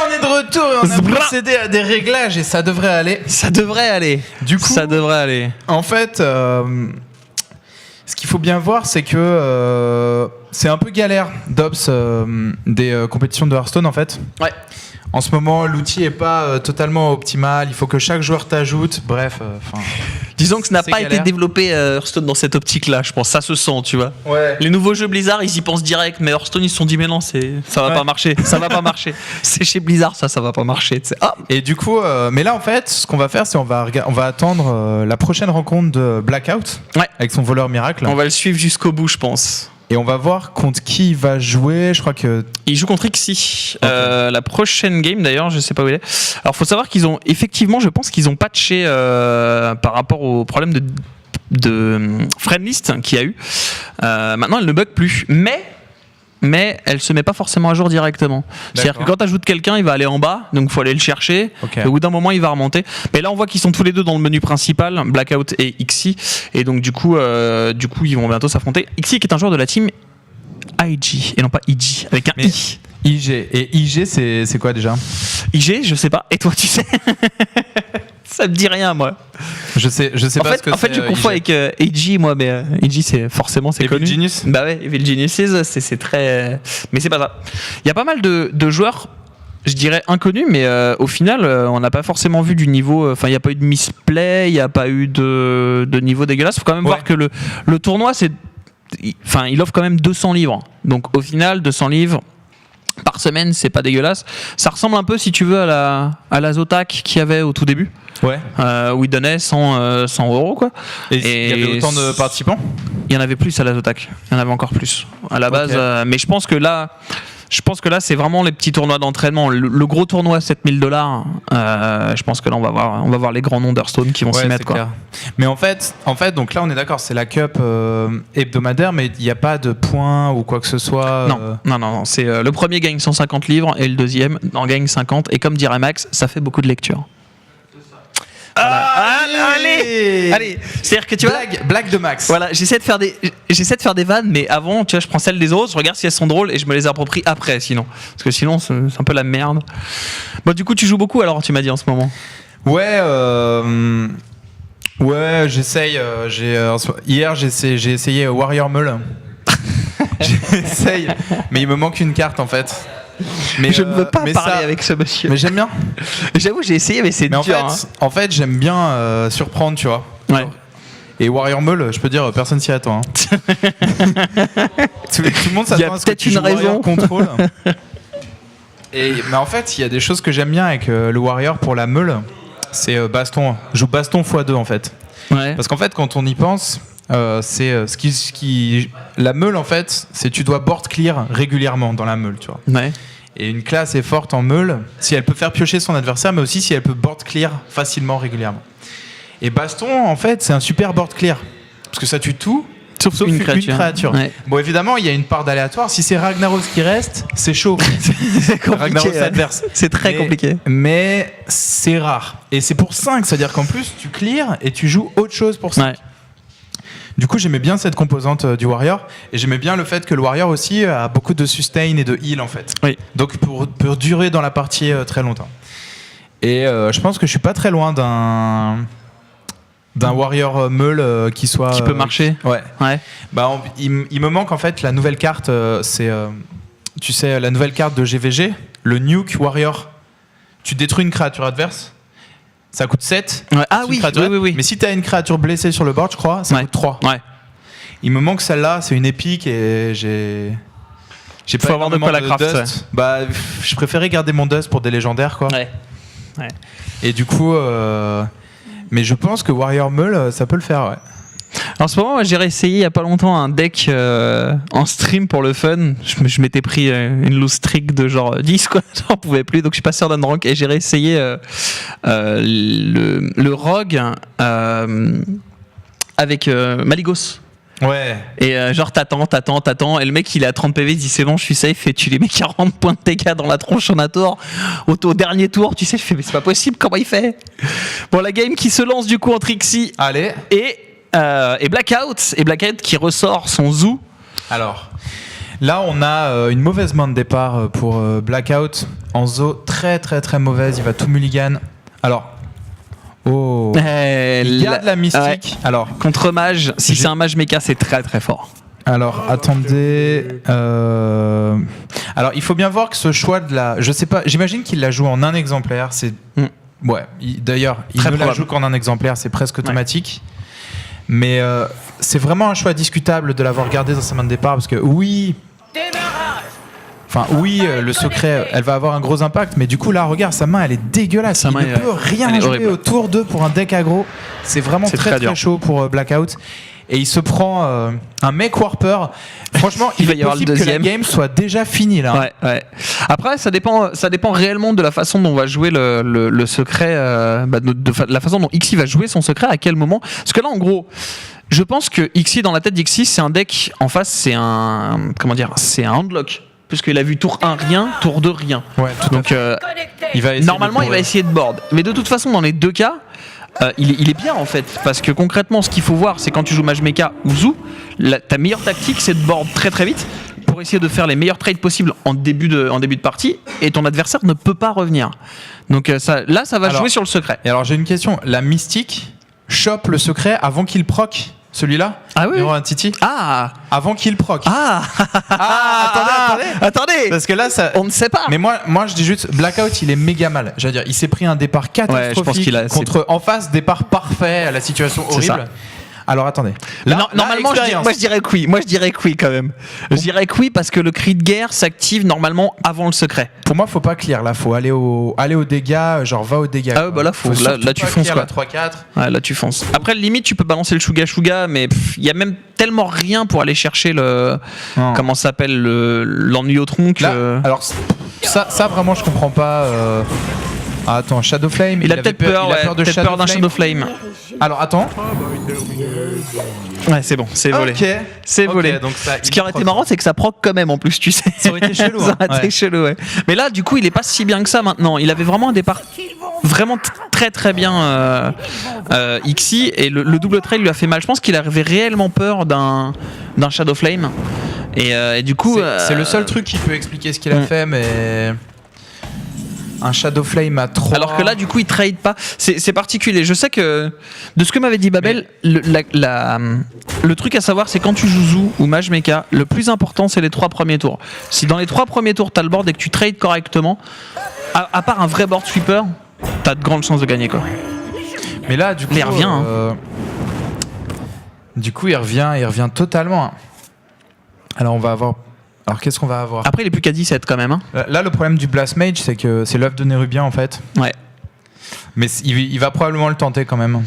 on est de retour et on a procédé à des réglages et ça devrait aller. Du coup, ça devrait aller. En fait, ce qu'il faut bien voir, c'est que c'est un peu galère d'Ops des compétitions de Hearthstone en fait. Ouais. En ce moment, l'outil est pas totalement optimal. Il faut que chaque joueur t'ajoute. Bref, disons que ce n'a pas galère. été développé Hearthstone dans cette optique-là, je pense. Ça se sent, tu vois. Ouais. Les nouveaux jeux Blizzard, ils y pensent direct, mais Hearthstone, ils se sont dit, mais non, ça va pas marcher. Ça va pas marcher. C'est chez Blizzard, ça va pas marcher. Ah. Et du coup, mais là, en fait, ce qu'on va faire, c'est on va attendre la prochaine rencontre de Blackout avec son voleur miracle. On va le suivre jusqu'au bout, je pense. Et on va voir contre qui il va jouer. Je crois que il joue contre Ixi. La prochaine game d'ailleurs, je sais pas où il est. Alors faut savoir qu'ils ont effectivement, je pense qu'ils ont patché par rapport au problème de friendlist qu'il y a eu. Maintenant, elle ne bug plus, mais elle se met pas forcément à jour directement. C'est-à-dire que quand tu ajoutes quelqu'un, il va aller en bas, donc il faut aller le chercher. Okay. Au bout d'un moment, il va remonter. Mais là, on voit qu'ils sont tous les deux dans le menu principal, Blackout et Ixi. Et donc, du coup, ils vont bientôt s'affronter. Ixi qui est un joueur de la team IG, et non pas IG, avec un I. IG. Et IG, c'est quoi déjà ? IG, je sais pas. Et toi, tu sais ? Ça me dit rien, moi. Je sais pas ce que c'est. En fait, je confonds avec AG, moi, mais AG, c'est connu. Genius. Bah ouais, Evil Geniuses, c'est très. Mais c'est pas ça. Il y a pas mal de joueurs, je dirais inconnus, mais au final, on n'a pas forcément vu du niveau. Enfin, il n'y a pas eu de misplay, il n'y a pas eu de niveau dégueulasse. Il faut quand même voir que le tournoi, il offre quand même 200 livres. Donc au final, 200 livres. Par semaine, c'est pas dégueulasse. Ça ressemble un peu, si tu veux, à la Zotac qu'il y avait au tout début. Ouais. Où ils donnaient 100 € quoi. Et il y avait autant de participants ? Il y en avait plus à la Zotac. Il y en avait encore plus à la base. Mais je pense que là, c'est vraiment les petits tournois d'entraînement. Le gros tournoi, $7,000. Je pense que là, on va voir les grands noms d'Hearthstone qui vont s'y mettre, quoi. Clair. Mais en fait, donc là, on est d'accord, c'est la cup hebdomadaire, mais il n'y a pas de points ou quoi que ce soit. Non. C'est le premier gagne 150 livres et le deuxième en gagne 50. Et comme dirait Max, ça fait beaucoup de lecture. Allez. C'est-à-dire que tu vois, blague de Max. Voilà, j'essaie de faire des vannes, mais avant, tu vois, je prends celles des autres, je regarde si elles sont drôles et je me les approprie après, sinon. Parce que sinon, c'est un peu la merde. Bon, du coup, tu joues beaucoup alors, tu m'as dit en ce moment. Ouais, j'essaye. Hier, j'ai essayé Warrior Meul. J'essaye, mais il me manque une carte en fait. Mais je ne veux pas parler avec ce monsieur. Mais j'aime bien. J'avoue, j'ai essayé, mais c'est dur. En fait, j'aime bien surprendre, tu vois. Ouais. Et Warrior Meul, je peux dire, personne s'y attend. Tout le monde s'attend à ce que tu joues Warrior Control. Mais en fait, il y a des choses que j'aime bien avec le Warrior pour la Meul. C'est baston. Je joue baston x2 en fait. Ouais. Parce qu'en fait, quand on y pense, c'est la Meul en fait, c'est tu dois board clear régulièrement dans la Meul, tu vois. Ouais. Et une classe est forte en Meul si elle peut faire piocher son adversaire, mais aussi si elle peut board clear facilement, régulièrement. Et baston, en fait, c'est un super board clear parce que ça tue tout. Sauf une créature. Ouais. Bon, évidemment, il y a une part d'aléatoire. Si c'est Ragnaros qui reste, c'est chaud. C'est compliqué. Ragnaros adverse. C'est très compliqué. Mais c'est rare. Et c'est pour 5, c'est-à-dire qu'en plus, tu clears et tu joues autre chose pour 5. Ouais. Du coup, j'aimais bien cette composante du Warrior. Et j'aimais bien le fait que le Warrior aussi a beaucoup de sustain et de heal, en fait. Oui. Donc, pour durer dans la partie très longtemps. Et je pense que je suis pas très loin d'un Warrior Meul qui peut marcher. Ouais. Bah, il me manque en fait la nouvelle carte, c'est tu sais la nouvelle carte de GVG, le Nuke Warrior. Tu détruis une créature adverse, ça coûte 7. Ouais. Ah oui. Mais si tu as une créature blessée sur le board, je crois, ça coûte 3. Ouais. Il me manque celle-là, c'est une épique et j'ai pas avoir de quoi la craft. Dust. Bah, je préférais garder mon Dust pour des légendaires, quoi. Ouais. Et du coup mais je pense que Warrior Meul, ça peut le faire, ouais. En ce moment, moi, j'ai réessayé il y a pas longtemps un deck en stream pour le fun. Je m'étais pris une loose streak de genre 10, quoi. J'en pouvais plus, donc je suis passé en rank et j'ai réessayé le Rogue avec Maligos. Ouais. Et genre t'attends et le mec il est à 30 PV, il dit c'est bon je suis safe et tu lui mets 40 points de dégâts dans la tronche en tour au dernier tour, tu sais, je fais mais c'est pas possible, comment il fait? Bon, la game qui se lance du coup entre Ixi et Blackout qui ressort son Zoo. Alors Là, on a une mauvaise main de départ pour Blackout. Enzo, très très très mauvaise. Il va tout mulligan. Alors, il y a de la mystique. Ouais. Alors, contre mage, si c'est un mage mecha, c'est très très fort. Alors, attendez. Alors, il faut bien voir que ce choix de la. Je sais pas, j'imagine qu'il la joue en un exemplaire. C'est. Ouais, d'ailleurs, il ne la joue qu'en un exemplaire, c'est presque automatique. Mais c'est vraiment un choix discutable de l'avoir gardé dans sa main de départ parce que oui, le secret, elle va avoir un gros impact, mais du coup là, regarde, sa main, elle est dégueulasse. Il ne peut rien jouer autour d'eux pour un deck aggro. C'est vraiment très très chaud pour Blackout. Et il se prend un mech warper. Franchement, il va y avoir le deuxième. Que la game soit déjà finie là. Ouais. Après, ça dépend réellement de la façon dont va jouer le secret, de la façon dont Ixi va jouer son secret, à quel moment. Parce que là, en gros, je pense que Ixi, dans la tête d'Ixi, c'est un deck en face, c'est un handlock. Puisqu'il a vu tour 1 rien, tour 2 rien. Ouais, donc il va essayer de board. Mais de toute façon, dans les deux cas, il est bien en fait, parce que concrètement, ce qu'il faut voir, c'est quand tu joues Mage Mecha ou Zoo, ta meilleure tactique, c'est de board très très vite pour essayer de faire les meilleurs trades possibles en début de partie, et ton adversaire ne peut pas revenir. Donc ça va jouer sur le secret. Et alors j'ai une question, la mystique chope le secret avant qu'il proc celui-là? Ah oui. Un Titi. Ah. Avant qu'il proc. Attendez. Parce que là, on ne sait pas. Mais moi, je dis juste, Blackout, il est méga mal. Je veux dire, il s'est pris un départ catastrophique contre en face départ parfait, la situation horrible. Alors attendez. Là, normalement, moi je dirais que oui. Moi je dirais que oui quand même. Je dirais que oui parce que le cri de guerre s'active normalement avant le secret. Pour moi, faut pas clear. Là, faut aller au dégâts. Genre va au dégâts. Ah ouais, bah là, là tu fonces quoi. 3-4. Ouais, là tu fonces. Après, limite, tu peux balancer le Shuga, mais il y a même tellement rien pour aller chercher comment ça s'appelle l'ennui au tronc. Alors ça vraiment, je comprends pas. Attends, Shadowflame. Il a peut-être peur d'un Shadowflame. Alors attends. Ouais, c'est bon, c'est volé. Okay. C'est volé. Donc ce qui aurait été marrant, c'est que ça proc quand même en plus, tu sais. Ça aurait été chelou. Ça aurait été chelou, ouais. Mais là, du coup, il est pas si bien que ça maintenant. Il avait vraiment un départ vraiment très très bien Ixi, et le double trade lui a fait mal. Je pense qu'il avait réellement peur d'un Shadowflame. Et du coup. C'est le seul truc qui peut expliquer ce qu'il a fait, mais. Un Shadowflame à 3. Alors que là, du coup, il trade pas. C'est particulier. Je sais que, de ce que m'avait dit Babel, le truc à savoir, c'est quand tu joues Zoo ou Mage Mecha, le plus important, c'est les 3 premiers tours. Si dans les 3 premiers tours, t'as le board et que tu trades correctement, à part un vrai board sweeper, t'as de grandes chances de gagner, quoi. Mais là, du coup, il revient. Du coup, il revient totalement. Alors, on va avoir. Alors qu'est-ce qu'on va avoir? Après, il est plus qu'à 17 quand même. Hein. Là, le problème du Blast Mage, c'est que c'est l'œuf de Nérubien en fait. Ouais. Mais il va probablement le tenter quand même.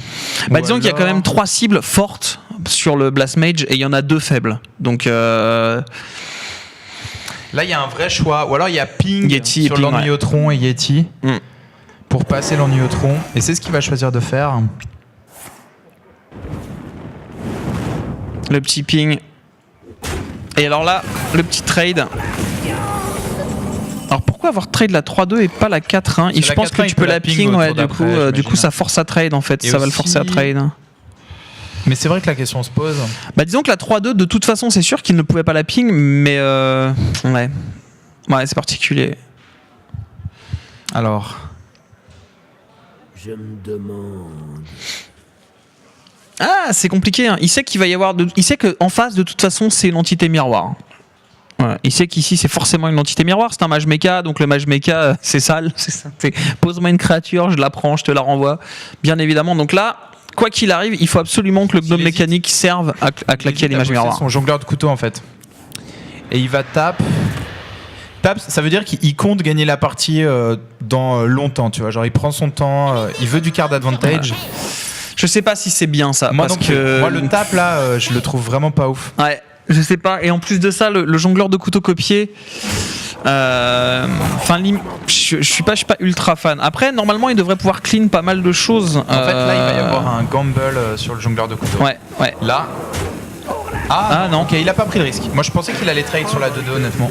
Disons qu'il y a quand même 3 cibles fortes sur le Blast Mage et il y en a 2 faibles. Donc là, il y a un vrai choix. Ou alors il y a Ping Yeti sur l'Ennuiotron et Yeti pour passer l'Ennuiotron. Et c'est ce qu'il va choisir de faire. Le petit Ping. Et alors là, le petit trade. Alors pourquoi avoir trade la 3-2 et pas la 4-1? Je pense que tu peux la ping, ouais, du coup ça force à trade en fait, ça va le forcer à trade. Mais c'est vrai que la question se pose. Disons que la 3-2, de toute façon, c'est sûr qu'il ne pouvait pas la ping, mais ouais, c'est particulier. Alors. Je me demande. Ah, c'est compliqué. Hein. Il sait qu'il va y avoir. Il sait qu'en face, de toute façon, c'est une entité miroir. Ouais. Il sait qu'ici, c'est forcément une entité miroir. C'est un mage mecha, donc le mage mecha, c'est sale. Pose-moi une créature, je la prends, je te la renvoie. Bien évidemment. Donc là, quoi qu'il arrive, il faut absolument que le gnome mécanique serve à claquer les mages miroirs. C'est son jongleur de couteau en fait. Et il va tape, ça veut dire qu'il compte gagner la partie dans longtemps, tu vois. Genre, il prend son temps, il veut du card advantage. Je sais pas si c'est bien ça. Moi, parce donc, que... moi le tape là, je le trouve vraiment pas ouf. Ouais, je sais pas. Et en plus de ça, le jongleur de couteau copié. Je suis pas ultra fan. Après, normalement, il devrait pouvoir clean pas mal de choses. En fait, là, il va y avoir un gamble sur le jongleur de couteau. Ouais. Là. Ah non, ok, il a pas pris le risque. Moi, je pensais qu'il allait trade sur la 2-2, honnêtement.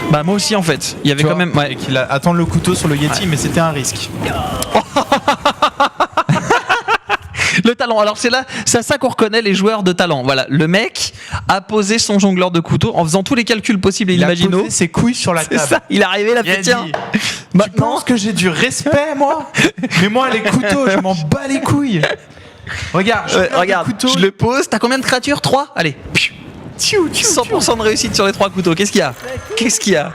Moi aussi, en fait. Il y avait quand même. Ouais. Et qu'il a attendre le couteau sur le Yeti, mais c'était un risque. Le talent. Alors c'est à ça qu'on reconnaît les joueurs de talent. Voilà, le mec a posé son jongleur de couteau en faisant tous les calculs possibles et inimaginables. Il a posé ses couilles sur la C'est table. ça. Il est arrivé, il a fait tiens. Tu penses que j'ai du respect, moi? Mais moi, les couteaux, je m'en bats les couilles. Regarde, je le pose. T'as combien de créatures? 3. Allez. 100% de réussite sur les 3 couteaux. Qu'est-ce qu'il y a?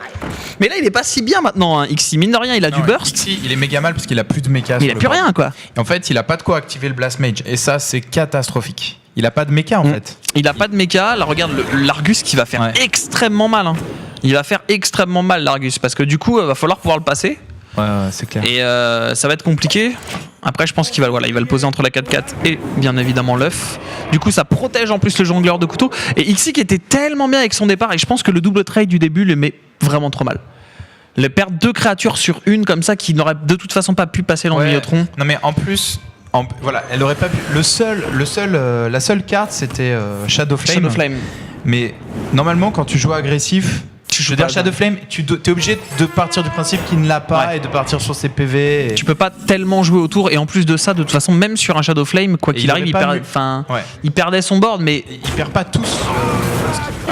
Mais là, il est pas si bien maintenant. Hein. Xi, mine de rien, il a du burst. Xi, il est méga mal parce qu'il a plus de méca. Il a plus rien, quoi. Et en fait, il a pas de quoi activer le Blast Mage. Et ça, c'est catastrophique. Il a pas de méca, en fait. Il a pas de méca. Là, regarde l'Argus qui va faire extrêmement mal. Hein. Il va faire extrêmement mal, l'Argus. Parce que du coup, va falloir pouvoir le passer. Ouais, c'est clair. Et ça va être compliqué. Après, je pense qu'il va le poser entre la 4-4 et bien évidemment l'œuf. Du coup, ça protège en plus le jongleur de couteau. Et Xi qui était tellement bien avec son départ, et je pense que le double trade du début le met vraiment trop mal. Le perdre 2 créatures sur une comme ça qui n'aurait de toute façon pas pu passer l'Ennuyeutron. Non, mais en plus, voilà, elle aurait pas pu. La seule carte, c'était Shadow Flame. Mais normalement, quand tu joues agressif. Je veux dire, Shadow Flame, t'es obligé de partir du principe qu'il ne l'a pas et de partir sur ses PV. Tu peux pas tellement jouer autour, et en plus de ça, de toute façon, même sur un Shadow Flame, quoi qu'il arrive, il perdait son board, mais. Il perd pas tous.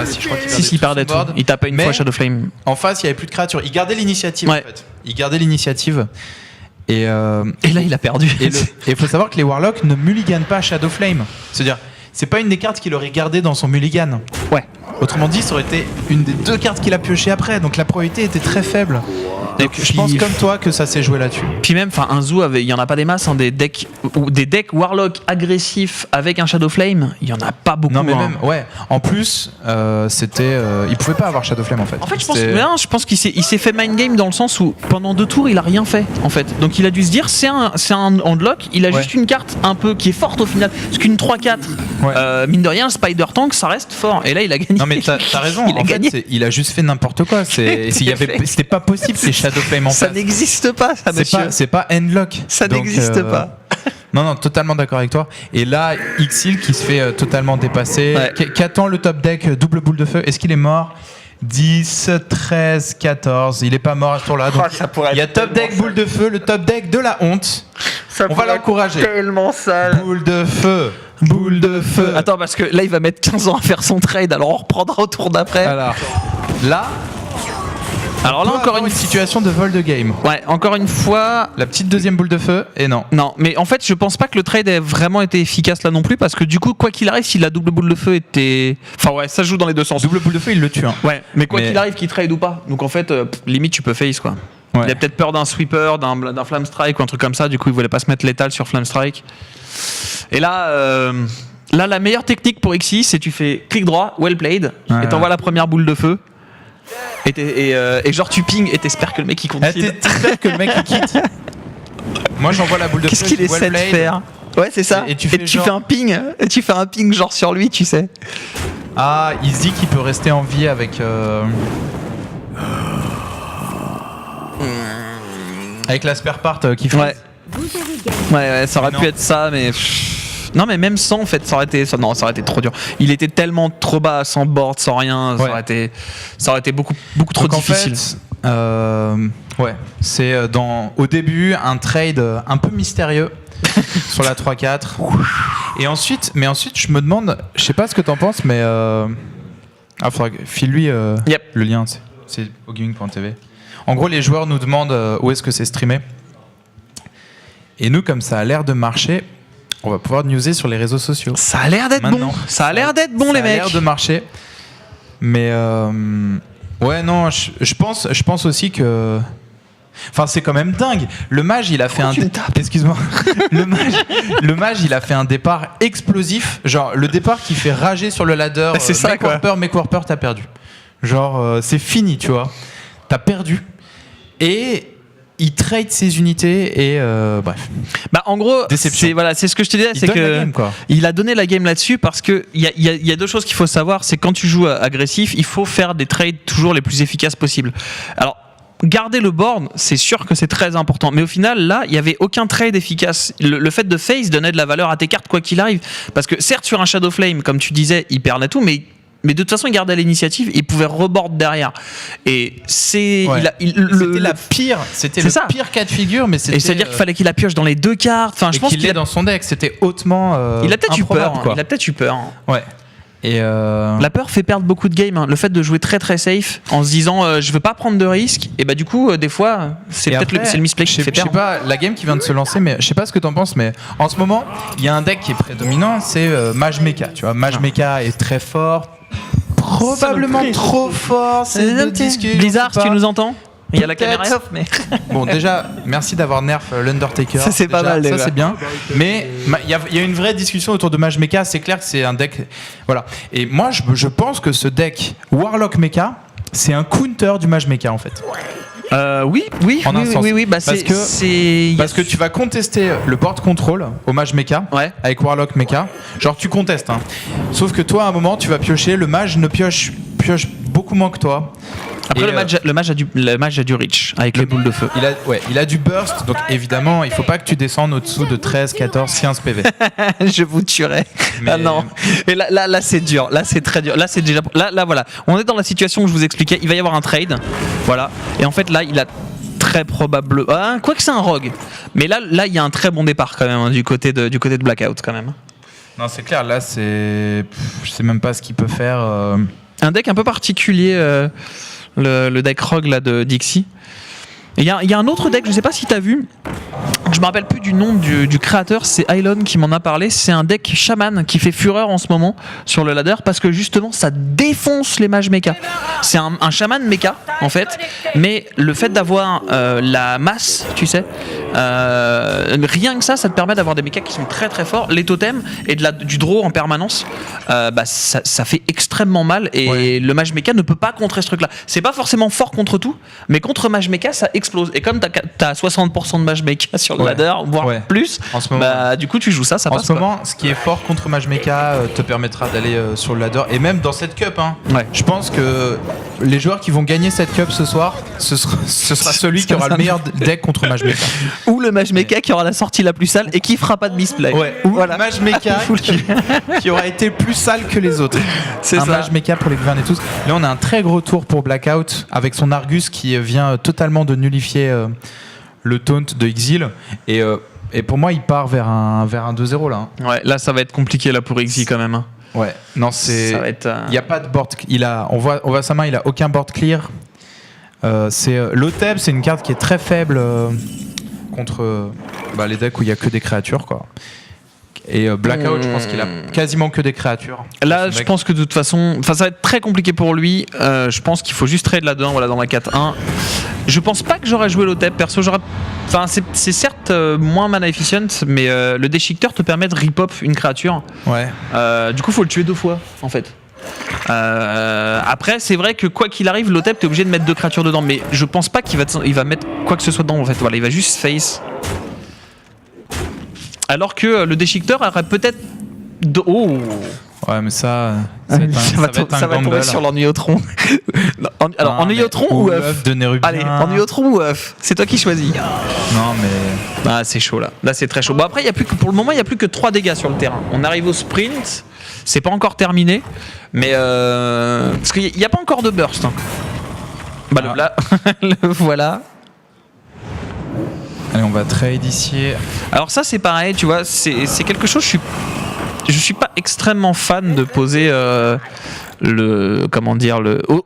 Si, je crois qu'il perdait tout. Il tapait une fois Shadow Flame. En face, il y avait plus de créatures. Il gardait l'initiative, en fait. Il gardait l'initiative. Et là, il a perdu. Et il faut savoir que les Warlocks ne mulliganent pas Shadow Flame. C'est-à-dire, c'est pas une des cartes qu'il aurait gardé dans son mulligan. Ouais. Autrement dit, ça aurait été une des 2 cartes qu'il a pioché après, donc la probabilité était très faible. Donc je pense comme toi que ça s'est joué là-dessus. Puis même, un Zoo, il y en a pas des masses, hein, des decks Warlock agressifs avec un Shadow Flame, il y en a pas beaucoup. Non mais même, ouais. En plus, c'était, il pouvait pas avoir Shadow Flame en fait. En fait, je pense qu'il s'est fait mind game dans le sens où pendant 2 tours, il a rien fait en fait. Donc il a dû se dire, c'est un handlock, il a juste une carte un peu qui est forte au final, parce qu'une 3-4, mine de rien, le Spider Tank, ça reste fort. Et là, il a gagné. Non mais t'as raison. Il a gagné. Fait, il a juste fait n'importe quoi. C'était pas possible. C'est Shadow Flame en face. Ça n'existe pas, ça, monsieur. C'est pas Endlock. Ça n'existe pas. Non, totalement d'accord avec toi. Et là, Xil qui se fait totalement dépasser. Ouais. Qu'attend le top deck double boule de feu? Est-ce qu'il est mort? 10, 13, 14. Il est pas mort à ce tour-là. Donc il y a top deck boule de feu, le top deck de la honte. On va l'encourager. Tellement sale. Boule de feu. Boule de feu. Attends, parce que là, il va mettre 15 ans à faire son trade, alors on reprendra au tour d'après. Alors là, encore une situation de vol de game. Ouais, encore une fois. La petite deuxième boule de feu, et non. Non, mais en fait, je pense pas que le trade ait vraiment été efficace là non plus, parce que du coup, quoi qu'il arrive, si la double boule de feu était. Enfin, ouais, ça joue dans les deux sens. Double boule de feu, il le tue. Hein. Ouais, mais quoi qu'il arrive, qu'il trade ou pas. Donc en fait, limite, tu peux face quoi. Ouais. Il a peut-être peur d'un sweeper, d'un Flame Strike ou un truc comme ça, du coup, il voulait pas se mettre létal sur Flame Strike. Et là. Là, la meilleure technique pour Xi, c'est tu fais clic droit, well played, et t'envoies la première boule de feu. Et genre tu ping et t'espères que le mec il continue. T'espères que le mec il quitte. Moi j'envoie la boule de feu. Qu'est-ce qu'il essaie de faire? Ouais, c'est ça. Et tu fais un ping. Et tu fais un ping genre sur lui, tu sais. Ah, il se dit qu'il peut rester en vie avec. Avec la spare part qui fait. Ouais, ça aurait pu être ça, mais. Non, mais même sans, en fait, ça aurait été trop dur. Il était tellement trop bas, sans board, sans rien. Ça aurait été beaucoup trop difficile. En fait, c'est au début un trade un peu mystérieux sur la 3-4. Et ensuite, je me demande, je sais pas ce que t'en penses, mais file-lui le lien. C'est ogaming.tv. En gros, les joueurs nous demandent où est-ce que c'est streamé. Et nous, comme ça a l'air de marcher. On va pouvoir newser sur les réseaux sociaux. Ça a l'air d'être bon. Ça a l'air d'être bon, les mecs. Ça a l'air de marcher. Mais ouais, non, je pense aussi que. Enfin, c'est quand même dingue. Le mage, il a fait Excuse-moi. Le mage, il a fait un départ explosif. Genre, le départ qui fait rager sur le ladder. C'est ça, quoi. Make Warper, t'as perdu. Genre, c'est fini, tu vois. T'as perdu. Et. Il trade ses unités et bref. Bah en gros, c'est ce que je te disais, c'est que il a donné la game là-dessus parce que il y a 2 choses qu'il faut savoir, c'est quand tu joues agressif, il faut faire des trades toujours les plus efficaces possibles. Alors garder le board, c'est sûr que c'est très important, mais au final là, il y avait aucun trade efficace. Le fait de face donnait de la valeur à tes cartes quoi qu'il arrive, parce que certes sur un Shadow Flame, comme tu disais, il perdait tout, mais mais de toute façon il gardait l'initiative, il pouvait reboard derrière. Et c'est c'était le pire cas de figure, mais c'était. Et c'est-à-dire qu'il fallait qu'il la pioche dans les deux cartes. Enfin, je pense qu'il l'ait dans son deck, c'était hautement. Il a peut-être eu peur. Quoi. Il a peut-être eu peur. Ouais. Et La peur fait perdre beaucoup de games. Le fait de jouer très très safe en se disant je veux pas prendre de risques, et bah du coup des fois c'est peut-être le misplay qui fait perdre. Je sais pas la game qui vient de se lancer, mais je sais pas ce que t'en penses, mais en ce moment il y a un deck qui est prédominant, c'est Mage Mecha. Tu vois, Mage Mecha est très fort, probablement trop fort. C'est Blizzard, tu nous entends? Il y a la caméra off, mais. Bon, déjà, merci d'avoir nerf l'Undertaker. Ça, c'est pas mal, ça, c'est bien. Mais il y a une vraie discussion autour de Mage Mecha. C'est clair que c'est un deck. Voilà. Et moi, je pense que ce deck Warlock Mecha, c'est un counter du Mage Mecha, en fait. Oui. Bah, parce que tu vas contester le board control au Mage Mecha avec Warlock Mecha. Genre, tu contestes. Hein. Sauf que toi, à un moment, tu vas piocher. Le mage ne pioche beaucoup moins que toi. Après, le mage a du reach avec les boules de feu. Il a du burst, donc évidemment, il faut pas que tu descendes au-dessous de 13, 14, 15 PV. Je vous tuerais. Mais... Ah non. Et là, c'est dur. Là, c'est très dur. Là, c'est déjà. Là, voilà. On est dans la situation où je vous expliquais. Il va y avoir un trade. Voilà. Et en fait, là, il a très probable. Quoique c'est un rogue. Mais là, il y a un très bon départ quand même hein, du côté de Blackout quand même. Non, c'est clair. Là, je sais même pas ce qu'il peut faire. Un deck un peu particulier. Le deck rogue là de Dixie. Il y a un autre deck, je sais pas si t'as vu, je me rappelle plus du nom du créateur, c'est Ilon qui m'en a parlé. C'est un deck chaman qui fait fureur en ce moment sur le ladder parce que justement ça défonce les mages mecha. C'est un chaman mecha en fait, mais le fait d'avoir la masse, tu sais, rien que ça te permet d'avoir des mechas qui sont très très forts. Les totems et du draw en permanence, ça fait extrêmement mal et le mage mecha ne peut pas contrer ce truc là. C'est pas forcément fort contre tout, mais contre mage mecha ça explose. Et comme t'as 60% de mage mecha sur le ladder, voire plus, en ce moment, du coup tu joues ça passe. En ce moment, ce qui est fort contre mage mecha te permettra d'aller sur le ladder. Et même dans cette cup, je pense que les joueurs qui vont gagner cette cup ce soir, ce sera celui qui aura le meilleur deck contre mage mecha. Ou le mage mecha qui aura la sortie la plus sale et qui fera pas de misplay. Ou le mage mecha qui aura été plus sale que les autres. C'est un mage mecha pour les gouverner tous. Là, on a un très gros tour pour Blackout avec son Argus qui vient totalement de nullifier le taunt de Exil et pour moi il part vers un 2-0 là. Ouais, là ça va être compliqué là pour Exil quand même. Ouais, non c'est il y a pas de board, on voit sa main, il a aucun board clear. L'Otep, c'est une carte qui est très faible contre les decks où il y a que des créatures quoi. Et Blackout, je pense qu'il a quasiment que des créatures. Là, je pense que de toute façon, ça va être très compliqué pour lui. Je pense qu'il faut juste trade là-dedans, dans la 4-1. Je pense pas que j'aurais joué l'Otep. Perso, c'est certes moins mana efficient, mais le déchiqueteur te permet de rip-up une créature. Ouais. Du coup, faut le tuer 2 fois, en fait. Après, c'est vrai que quoi qu'il arrive, l'Otep, t'es obligé de mettre 2 créatures dedans. Mais je pense pas qu'il va mettre quoi que ce soit dedans, en fait. Voilà, il va juste face. Alors que le déchiqueteur aurait peut-être... Ouais, mais ça va tomber sur l'Ennuiotron. Alors, Ennuiotron ou œuf de Nérubien. Allez, Ennuiotron ou œuf? C'est toi qui choisis. Non, mais... c'est chaud, là. Là, c'est très chaud. Bon, après, pour le moment, il n'y a plus que 3 dégâts sur le terrain. On arrive au sprint. C'est pas encore terminé. Mais... parce qu'il n'y a pas encore de burst. Le voilà. Allez, on va trade ici. Alors ça, c'est pareil, tu vois, c'est quelque chose, je suis pas extrêmement fan de poser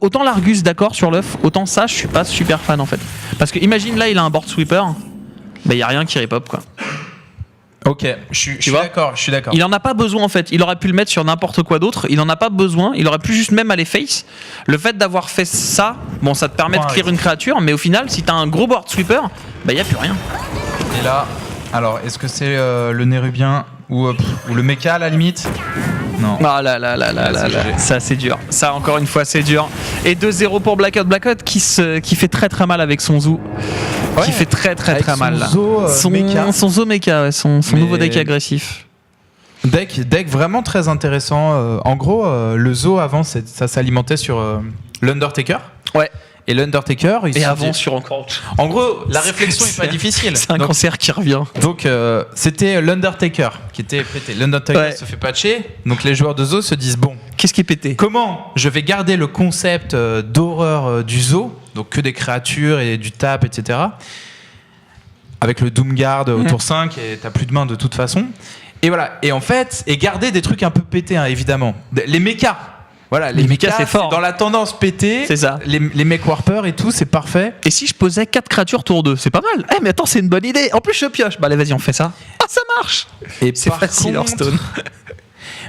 autant l'Argus d'accord sur l'œuf, autant ça, je suis pas super fan en fait. Parce que imagine là, il a un board sweeper, il y a rien qui rip-up quoi. Ok, je suis d'accord. Il en a pas besoin en fait. Il aurait pu le mettre sur n'importe quoi d'autre. Il en a pas besoin. Il aurait pu juste même aller face. Le fait d'avoir fait ça, ça te permet de clear une créature, mais au final, si t'as un gros board sweeper, y a plus rien. Et là, alors, est-ce que c'est le Nérubien ou le mecha à la limite? Non. Ah là. Ça c'est dur. Ça encore une fois c'est dur. Et 2-0 pour Blackout. Blackout qui fait très très mal avec son zoo. Qui fait très très très mal. Son zoo mecha, son nouveau deck agressif. Deck vraiment très intéressant. En gros, le zoo avant ça s'alimentait sur l'Undertaker. Ouais. Et l'Undertaker, sur encore. En gros, la réflexion est pas difficile. C'est un cancer qui revient. Donc, c'était l'Undertaker qui était prêté. L'Undertaker se fait patcher. Donc, les joueurs de Zo se disent bon, Qu'est-ce qui est pété? Comment je vais garder le concept d'horreur du zoo, donc que des créatures et du tap, etc. Avec le Doomguard au tour 5 et t'as plus de main de toute façon. Et voilà. Et en fait, et garder des trucs un peu pétés, hein, évidemment. Les mechas. Voilà, les mechas, c'est fort. Dans la tendance pétée. C'est ça. Les mech warpers et tout, c'est parfait. Et si je posais 4 créatures tour 2, c'est pas mal. Eh mais attends, c'est une bonne idée. En plus je pioche. Bah allez, vas-y, on fait ça. Ah, ça marche. Et C'est par facile, contre- Hearthstone.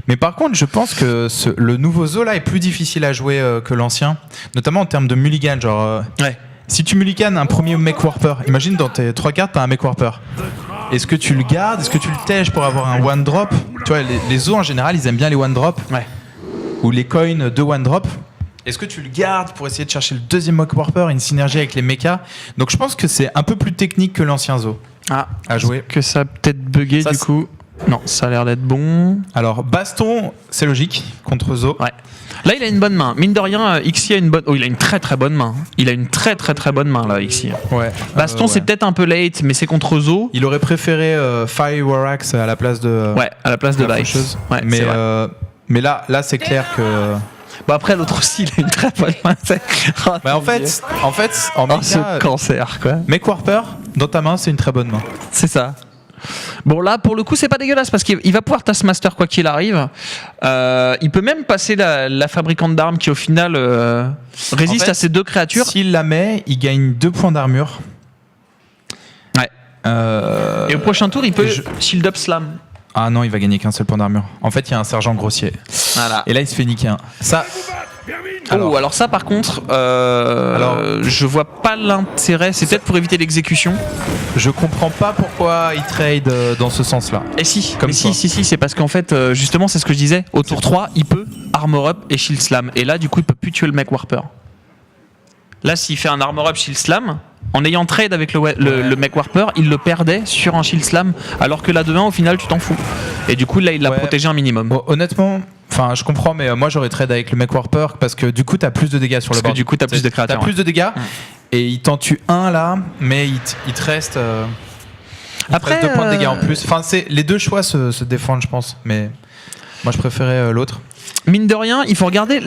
Mais par contre, je pense que le nouveau zoo là est plus difficile à jouer que l'ancien, notamment en termes de mulligan. Genre, Ouais. si tu mulliganes un premier mech warper, imagine dans tes 3 cartes, t'as un mech warper. Est-ce que tu le gardes? Est-ce que tu le tèches pour avoir un one drop? Tu vois, les zoos en général, ils aiment bien les one drop. Ouais. Ou les coins de one drop. Est-ce que tu le gardes pour essayer de chercher le deuxième mech warper et une synergie avec les mechas? Donc je pense que c'est un peu plus technique que l'ancien zoo à jouer. Que ça a peut-être bugué Ça, du coup. Non, ça a l'air d'être bon. Alors baston, c'est logique contre zoo. Ouais. Là, il a une bonne main. Mine de rien, Ixi a une bonne. Oh, il a une très très bonne main. Il a une très très très bonne main là, Ixi. Ouais. Baston, Ouais. c'est peut-être un peu late, mais c'est contre Zo. Il aurait préféré Fire Warax à la place de. Ouais, à la place de la Light. faucheuse. Ouais, mais c'est vrai. mais là c'est clair que. Bon, après, l'autre aussi, il a une très bonne main. Oh, Bah, en fait, en oh, ce méca, cancer, quoi. mech warper dans ta main, c'est une très bonne main. C'est ça. Bon, là, pour le coup, c'est pas dégueulasse parce qu'il va pouvoir Taskmaster quoi qu'il arrive. Il peut même passer la fabricante d'armes qui, au final, résiste En fait, à ces 2 créatures. S'il la met, il gagne 2 points d'armure. Ouais. Et au prochain tour, il peut Shield Up Slam. Ah non, il va gagner qu'un seul point d'armure. En fait, il y a un sergent grossier. Voilà. Et là, il se fait niquer un. Ça. Alors ça, par contre, je vois pas l'intérêt. C'est peut-être pour éviter l'exécution. Je comprends pas pourquoi il trade dans ce sens-là. Et si, Comme mais quoi. si, c'est parce qu'en fait, justement, c'est ce que je disais. Au tour 3, il peut Armor Up et Shield Slam. Et là, du coup, il peut plus tuer le mech Warper. Là, s'il fait un Armor Up Shield Slam, en ayant trade avec le mech Warper, il le perdait sur un Shield Slam. Alors que là, demain, au final, tu t'en fous. Et du coup, là, il l'a protégé un minimum. Bon, honnêtement, enfin, je comprends, mais moi j'aurais trade avec le mech warper parce que du coup, t'as plus de dégâts sur le Parce que board. du coup, t'as plus de créatures. T'as plus de dégâts et il t'en tue un là, mais il te reste. Après, 2 points de dégâts en plus. Enfin, les deux choix se défendent, je pense, mais moi je préférais l'autre. Mine de rien, il faut regarder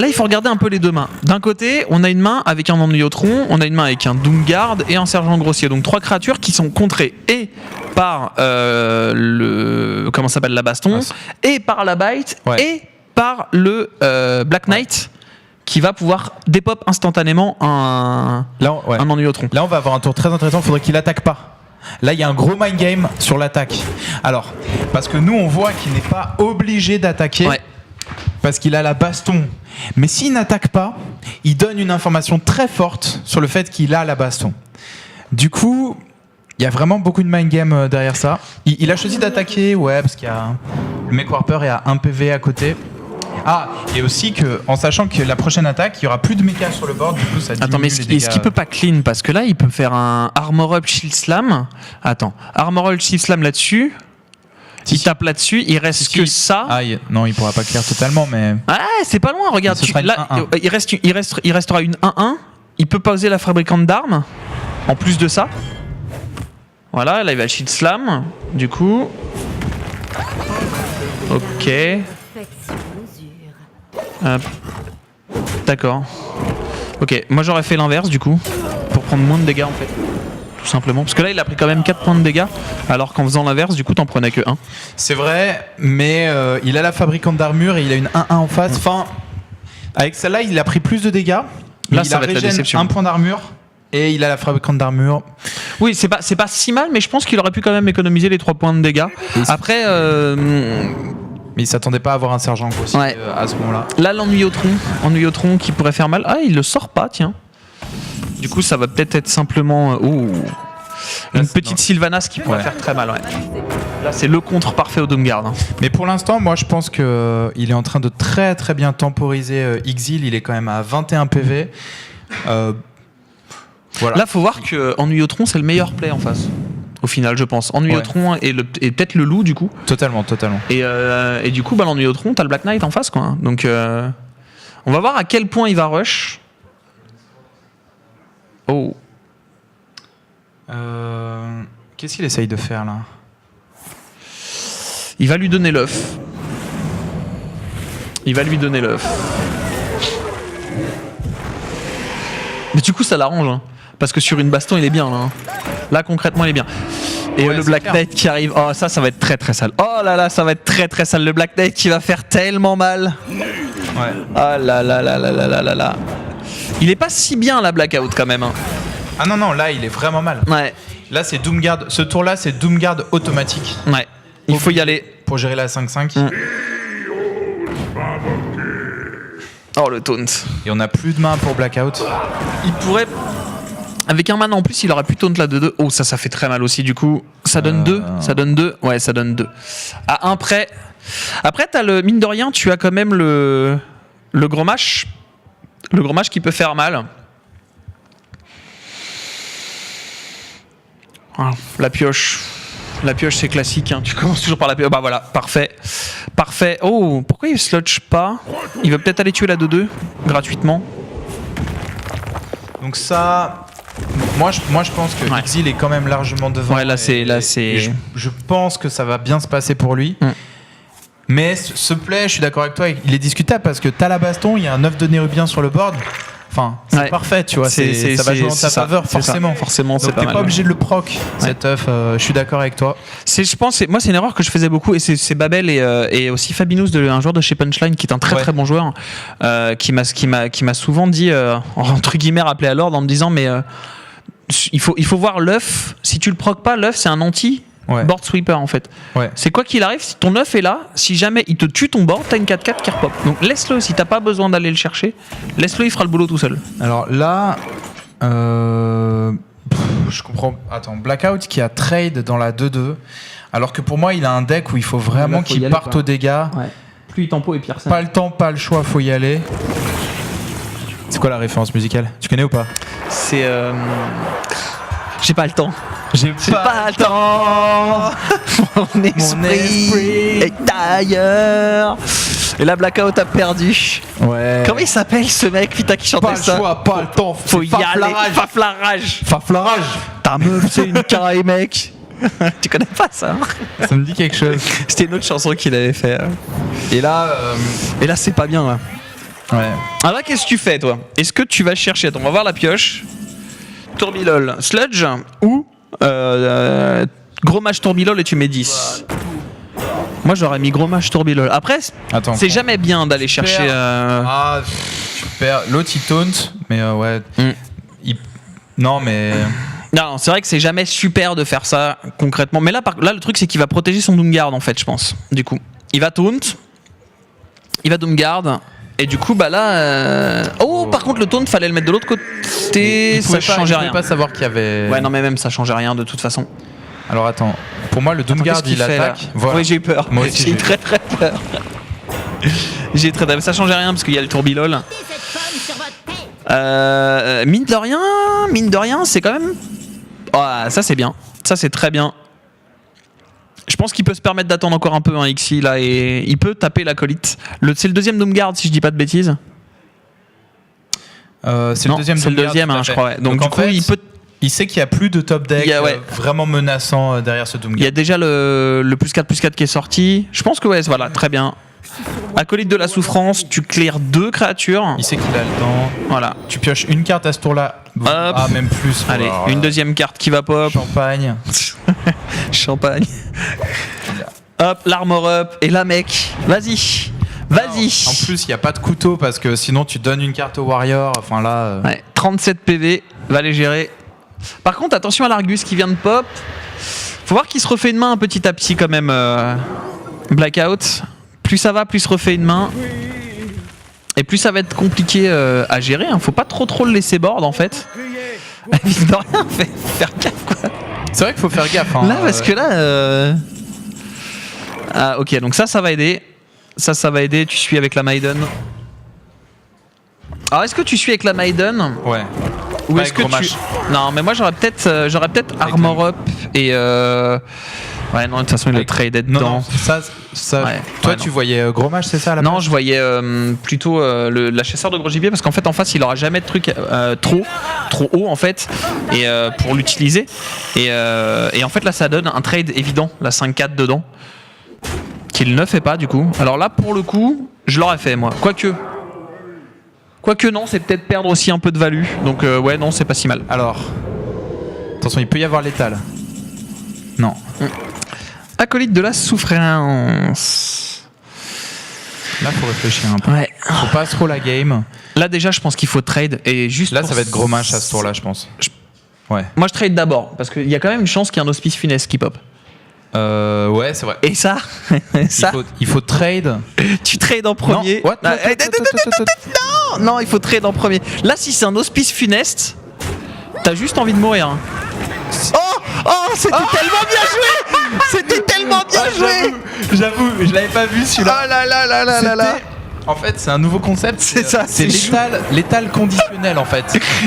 un peu les 2 mains. D'un côté, on a une main avec un Ennuyotron, on a une main avec un Doomguard et un Sergent Grossier. Donc 3 créatures qui sont contrées et par comment ça s'appelle, la baston, et par la bite, et par le Black Knight qui va pouvoir dépop instantanément un Ennuyotron. Là, on va avoir un tour très intéressant. Il faudrait qu'il attaque pas. Là, il y a un gros mind game sur l'attaque. Alors, parce que nous, on voit qu'il n'est pas obligé d'attaquer. Ouais. Parce qu'il a la baston. Mais s'il n'attaque pas, il donne une information très forte sur le fait qu'il a la baston. Du coup, il y a vraiment beaucoup de mind game derrière ça. Il a choisi d'attaquer, parce qu'il y a le mech warper est à 1 PV à côté. Ah, et aussi en sachant que la prochaine attaque, il y aura plus de mecha sur le board, du coup ça diminue. Attends, mais les dégâts. est-ce qu'il peut pas clean? Parce que là, il peut faire un Armor Up Shield Slam. Attends, Armor Up Shield Slam là-dessus. Il tape là-dessus, il reste que ça. Ah, non, il pourra pas clear totalement, mais. Ah, c'est pas loin, regarde. Ce sera une Là, 1-1. il restera une 1-1. Il peut poser la fabricante d'armes. En plus de ça. Voilà, là il va Shield Slam. Du coup. Ok. D'accord. Ok, moi j'aurais fait l'inverse du coup. Pour prendre moins de dégâts en fait. Tout simplement. Parce que là il a pris quand même 4 points de dégâts. Alors qu'en faisant l'inverse, du coup t'en prenais que 1. C'est vrai, mais il a la fabricante d'armure et il a une 1-1 en face. Enfin, avec celle-là, il a pris plus de dégâts. Là, il ça a va être la régène déception. 1 point d'armure et il a la fabricante d'armure. Oui, c'est pas si mal, mais je pense qu'il aurait pu quand même économiser les 3 points de dégâts. Après, Mais il s'attendait pas à avoir un sergent grossier à ce moment-là. là l'Ennuyotron qui pourrait faire mal. Ah, il le sort pas, tiens. Du coup, ça va peut-être être simplement une petite Sylvanas qui pourrait faire très mal. Ouais. Là, c'est le contre parfait au Doomguard. Hein. Mais pour l'instant, moi je pense qu'il est en train de très très bien temporiser Exil. Il est quand même à 21 PV. Voilà. Là, faut voir que Ennuyotron, c'est le meilleur play en face. Au final, je pense. Ennuyotron et peut-être le loup, du coup. Totalement. Et du coup, l'Ennuyotron, t'as le Black Knight en face, quoi. Donc, on va voir à quel point il va rush. Oh. Qu'est-ce qu'il essaye de faire là? Il va lui donner l'œuf. Il va lui donner l'œuf. Mais du coup, ça l'arrange. Hein, parce que sur une baston, il est bien. Là, hein. Là concrètement, il est bien. Et le Black Knight qui arrive. Oh, ça va être très très sale. Oh là là, ça va être très très sale. Le Black Knight qui va faire tellement mal. Ouais. Oh là là là là là là là là. Il est pas si bien la Blackout quand même. Hein. Ah non, là, il est vraiment mal. Ouais. Là, c'est Doomguard. Ce tour-là, c'est Doomguard automatique. Ouais. Il faut y aller. Pour gérer la 5-5. Oh, le taunt. Et on n'a plus de main pour Blackout. Il pourrait... Avec un mana en plus, il aurait pu taunt la 2-2. Oh, ça fait très mal aussi du coup. Ça donne 2. Ça donne 2. Ouais, ça donne 2. À un près. Après, t'as le... Mine de rien, tu as quand même le gros match. Le gros match qui peut faire mal. La pioche. La pioche, c'est classique. Hein. Tu commences toujours par la pioche. Bah voilà, parfait. Parfait. Oh, pourquoi il sludge pas? Il va peut-être aller tuer la 2-2 gratuitement. Donc ça... Moi, je pense que Exil est quand même largement devant. Ouais, là, c'est... Je pense que ça va bien se passer pour lui. Mais ce play, je suis d'accord avec toi, il est discutable parce que t'as la baston, il y a un œuf de Nérubien sur le board. Enfin, c'est parfait, tu vois. Ça va jouer en ta faveur, forcément. Forcément, c'est donc pas t'es mal. pas obligé de le proc, cet œuf. Je suis d'accord avec toi. Je pense, moi, c'est une erreur que je faisais beaucoup. Et c'est Babel et aussi Fabinous, un joueur de chez Punchline, qui est un très très bon joueur, qui m'a souvent dit, entre guillemets, rappelé à l'ordre en me disant, mais il faut voir l'œuf. Si tu le proc pas, l'œuf, c'est un anti. Board sweeper en fait. C'est quoi qu'il arrive, si ton œuf est là, si jamais il te tue ton board, t'as une 4-4 qui repop. Donc laisse-le, si t'as pas besoin d'aller le chercher, laisse-le, il fera le boulot tout seul. Alors là, je comprends. Attends, Blackout qui a trade dans la 2-2, alors que pour moi il a un deck où il faut vraiment qu'il parte aux dégâts. Plus il tempo et pire ça. Pas le temps, pas le choix, faut y aller. C'est quoi la référence musicale? Tu connais ou pas? C'est j'ai pas le temps. J'ai pas le temps. Mon esprit est ailleurs. Et là, Blackout a perdu. Ouais. Comment il s'appelle ce mec, putain, qui chantait ça? Pas le choix, pas le temps. Faut y aller. Faflarage. Faflarage. Ta meuf, c'est une caille, mec. Tu connais pas ça? Ça me dit quelque chose. C'était une autre chanson qu'il avait fait. Et là, c'est pas bien là. Ouais. Alors là, qu'est-ce que tu fais, toi? Est-ce que tu vas chercher? Attends, on va voir la pioche. Tourbilol, Sludge ou gros match Tourbilol et tu mets 10. Moi j'aurais mis gros match Tourbilol. Après, c'est jamais bien d'aller chercher. Ah, super. L'autre il taunt, mais ouais. Non, mais. Non, c'est vrai que c'est jamais super de faire ça concrètement. Mais là, le truc c'est qu'il va protéger son Doomguard en fait, je pense. Du coup, il va taunt, il va Doomguard. Et du coup, bah là. Par contre, le taunt, fallait le mettre de l'autre côté. Ça changeait rien. Je ne pas savoir qu'il y avait. Ouais, non, mais même ça changeait rien de toute façon. Alors attends, pour moi, le Doomguard il attaque. Voilà. Oui, j'ai eu peur. Moi aussi, j'ai eu très très peur. Ça changeait rien parce qu'il y a le Tourbilol. Mine de rien, c'est quand même. Oh, ça c'est bien. Ça c'est très bien. Je pense qu'il peut se permettre d'attendre encore un peu un XI là et il peut taper l'acolyte. C'est le deuxième Doomguard si je dis pas de bêtises. C'est le deuxième, hein, je crois. Ouais. Donc du coup, il sait qu'il n'y a plus de top deck vraiment menaçant derrière ce Doomguard. Il y a déjà le +4/+4 qui est sorti. Je pense que voilà, très bien. Acolyte de la souffrance, tu clears 2 créatures. Il sait qu'il a le temps. Voilà. Tu pioches une carte à ce tour-là. Ah, même plus. Allez, une deuxième carte qui va pop. Champagne. Champagne. Hop, l'armor up. Et là, mec, vas-y. Vas-y. En plus, il n'y a pas de couteau parce que sinon, tu donnes une carte au warrior. Enfin là. 37 PV. Va les gérer. Par contre, attention à l'Argus qui vient de pop. Faut voir qu'il se refait une main petit à petit quand même. Blackout. Plus ça va, plus se refait une main. Et plus ça va être compliqué à gérer. Hein. Faut pas trop le laisser board en fait. Mine de rien, faire gaffe quoi. C'est vrai qu'il faut faire gaffe. Hein. Là, parce que là. Ah, ok, donc ça va aider. Ça va aider. Tu suis avec la Maiden. Alors, est-ce que tu suis avec la Maiden? Ouais. Ou est-ce que tu. Non, mais moi j'aurais peut-être Armor Up et. Ouais, non, de toute façon, il est tradé dedans. Non, toi, tu voyais Gros Mage, c'est ça à la Non, je voyais plutôt la chasseur de gros gibier parce qu'en fait, en face, il aura jamais de truc trop haut en fait et pour l'utiliser. Et en fait, là, ça donne un trade évident, la 5-4 dedans, qu'il ne fait pas du coup. Alors là, pour le coup, Je l'aurais fait, moi. Quoique non, c'est peut-être perdre aussi un peu de value. Donc ouais, non, c'est pas si mal. Alors, attention, il peut y avoir létal. Non. Acolyte de la souffrance. Là, faut réfléchir un peu. Ouais. Faut pas trop la game. Là, déjà, je pense qu'il faut trade. Et juste Là, ça va être gros match à ce tour-là, je pense. Ouais. Moi, je trade d'abord. Parce qu'il y a quand même une chance qu'il y ait un hospice funeste qui pop. Ouais, c'est vrai. Et ça, Il faut trade. tu trades en premier. Non, what? Non, il faut trade en premier. Là, si c'est un hospice funeste, t'as juste envie de mourir. Hein. C'était tellement bien joué. C'était tellement bien joué. J'avoue, je l'avais pas vu celui-là. Oh là là là là là là. En fait, c'est un nouveau concept. C'est ça. C'est létal conditionnel en fait.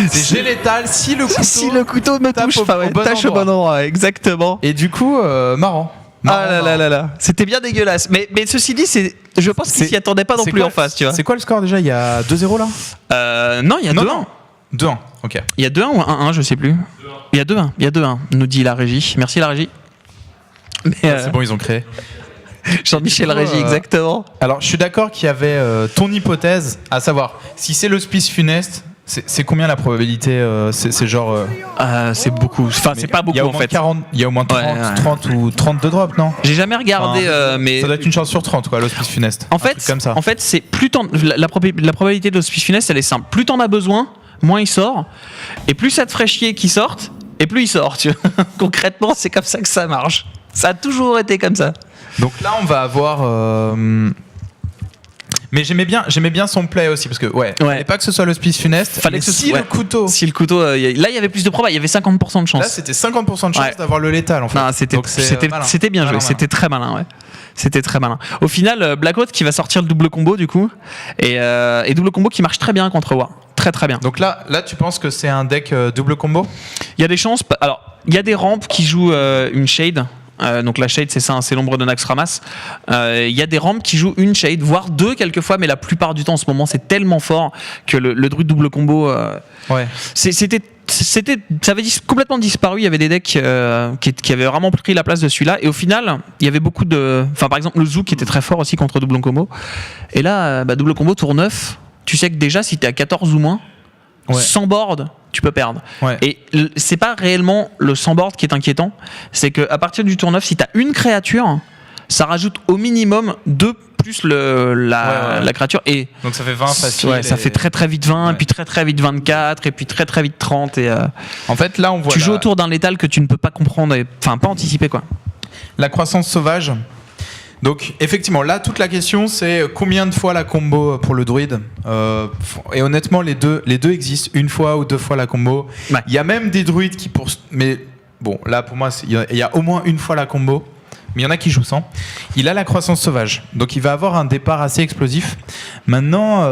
C'est j'ai létal si le couteau me tape touche au bon tâche au bon endroit, exactement. Et du coup, marrant. Ah là là là là. C'était bien dégueulasse. Mais ceci dit, je pense qu'ils s'y attendaient pas non plus en face, tu vois. C'est quoi le score déjà? Il y a 2-0 là? Non, il y a 2-1. 2-1, ok. Il y a 2-1 ou 1-1, je sais plus. Il y a 2-1. Il y a 2-1, nous dit la régie. Merci la régie. Mais c'est bon, ils ont créé. Jean-Michel Régie, exactement. Alors, je suis d'accord qu'il y avait ton hypothèse, à savoir, si c'est l'hospice funeste, c'est combien la probabilité? C'est genre. C'est beaucoup. Enfin, c'est pas beaucoup en fait. Il y a au moins 30 ou 32 drops, non? J'ai jamais regardé, mais. Ça doit être une chance sur 30, quoi, l'hospice funeste. En fait, comme ça. En fait, c'est plus la probabilité de l'hospice funeste, elle est simple. Plus t'en as besoin, moins il sort. Et plus ça te ferait chier qu'il sorte, et plus il sort. Tu vois. Concrètement, c'est comme ça que ça marche. Ça a toujours été comme ça. Donc là, on va avoir. Mais j'aimais bien son play aussi parce que fallait pas que ce soit l'hospice funeste. Fallait que le couteau. Si le couteau, là il y avait plus de probabilité, il y avait 50% de chance. Là, c'était 50% de chance d'avoir le létal en fait. Non, c'était bien joué, c'était très malin, ouais. C'était très malin. Au final, Blackout qui va sortir le double combo du coup et double combo qui marche très bien contre War. Très très bien. Donc là tu penses que c'est un deck double combo? Il y a des chances. Alors, il y a des rampes qui jouent une shade. Donc la shade c'est ça, c'est l'ombre de Naxxramas. Il y a des rampes qui jouent une shade, voire deux quelquequefois, mais la plupart du temps en ce moment c'est tellement fort que le druide double combo ça avait complètement disparu. Il y avait des decks qui avaient vraiment pris la place de celui-là, et au final il y avait beaucoup de, enfin par exemple le Zouk qui était très fort aussi contre double combo, et là double combo tour 9, tu sais que déjà si t'es à 14 ou moins, sans board tu peux perdre. Et c'est pas réellement le sans board qui est inquiétant, c'est qu'à partir du tour 9, si t'as une créature, ça rajoute au minimum 2 plus la créature, et donc ça fait 20 facile. Ça fait très très vite 20, et puis très très vite 24, et puis très très vite 30, et en fait là on voit tu joues autour d'un létal que tu ne peux pas comprendre, enfin pas anticiper quoi. La croissance sauvage. Donc effectivement là toute la question c'est combien de fois la combo pour le druide, et honnêtement les deux existent, une fois ou deux fois la combo. Il y a même des druides qui mais bon là pour moi il y a au moins une fois la combo, mais il y en a qui jouent sans. Il a la croissance sauvage, donc il va avoir un départ assez explosif. Maintenant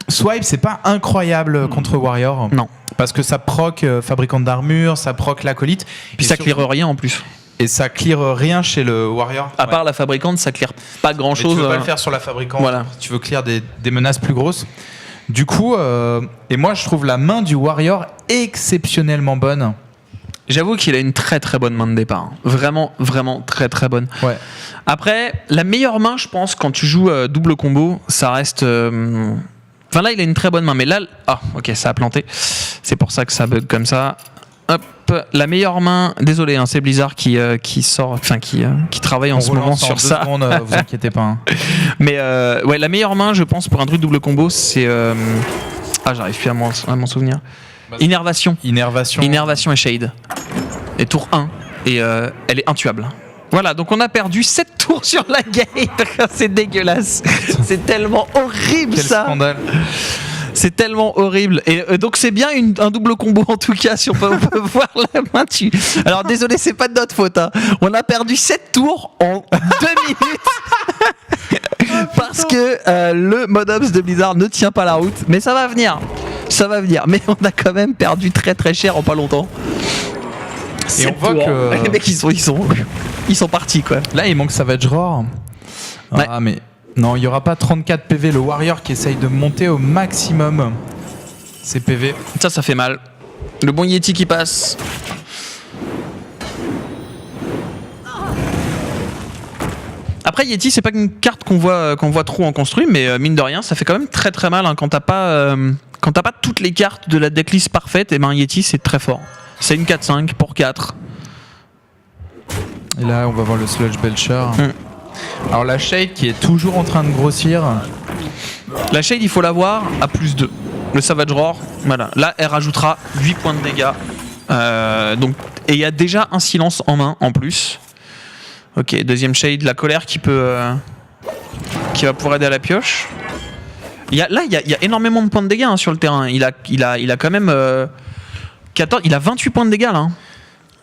Swipe c'est pas incroyable contre Warrior, non, parce que ça proc fabricant d'armure, ça proc l'acolyte, puis ça clear rien en plus. Et ça clear rien chez le Warrior. À part la fabricante, ça clear pas grand chose. Tu veux pas le faire sur la fabricante. Voilà. Tu veux clear des menaces plus grosses. Du coup, et moi je trouve la main du Warrior exceptionnellement bonne. J'avoue qu'il a une très très bonne main de départ. Vraiment, vraiment très très bonne. Ouais. Après, la meilleure main, je pense, quand tu joues double combo, ça reste. Enfin là, il a une très bonne main, mais là, ok, ça a planté. C'est pour ça que ça bug comme ça. Hop, la meilleure main, désolé, c'est Blizzard qui sort, enfin qui travaille en ce moment sur ça. Secondes, vous inquiétez pas. Hein. Mais la meilleure main, je pense, pour un druide double combo, c'est j'arrive plus à m'en souvenir. Innervation et Shade. Et tour 1, et elle est intuable. Voilà, donc on a perdu 7 tours sur la game. C'est dégueulasse. C'est tellement horrible. Quel scandale. C'est tellement horrible. Et donc c'est bien un double combo en tout cas, si on peut voir la main dessus. Alors désolé, c'est pas de notre faute. Hein. On a perdu 7 tours en 2 minutes. Parce que le ModOps de Blizzard ne tient pas la route. Mais ça va venir. Ça va venir. Mais on a quand même perdu très très cher en pas longtemps. Et on voit que les mecs ils sont partis quoi. Là il manque Savage Roar. Mais non, il n'y aura pas 34 PV. Le Warrior qui essaye de monter au maximum ses PV. Ça fait mal. Le bon Yeti qui passe. Après, Après Yeti, c'est pas une carte qu'on voit trop en construit, mais mine de rien, ça fait quand même très très mal hein, quand t'as pas toutes les cartes de la decklist parfaite. Et ben Yeti, c'est très fort. C'est une 4-5 pour 4. Et là, on va voir le Sludge Belcher. Alors la Shade qui est toujours en train de grossir. La Shade, il faut l'avoir à plus 2. Le Savage Roar, voilà. Là, elle rajoutera 8 points de dégâts. Donc, et il y a déjà un silence en main en plus. Ok, deuxième Shade, la colère qui va pouvoir aider à la pioche. Il y a énormément de points de dégâts hein, sur le terrain. Il a quand même 14, il a 28 points de dégâts là. Hein.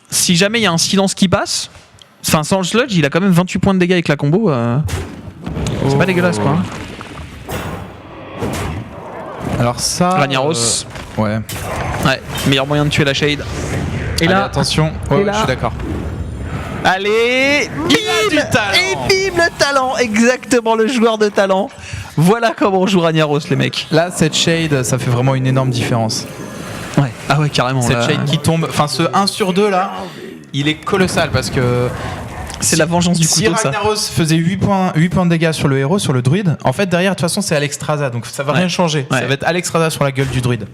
Si jamais il y a un silence qui passe, enfin sans le sludge, il a quand même 28 points de dégâts avec la combo. C'est pas dégueulasse quoi. Hein. Alors ça. Ragnaros. Ouais, meilleur moyen de tuer la Shade. Et allez, là, attention. Ouais, je suis d'accord. Allez, bim, et bim le talent, exactement le joueur de talent. Voilà comment on joue Ragnaros les mecs. Là, cette Shade, ça fait vraiment une énorme différence. Ouais, ah ouais carrément. Cette là... Shade qui tombe, enfin ce 1 sur 2 là, il est colossal parce que c'est la vengeance du couteau. Si Ragnaros faisait 8 points de dégâts sur le héros, sur le druide, en fait derrière de toute façon c'est Alexstrasza, donc ça va rien changer. Ça va être Alexstrasza sur la gueule du druide.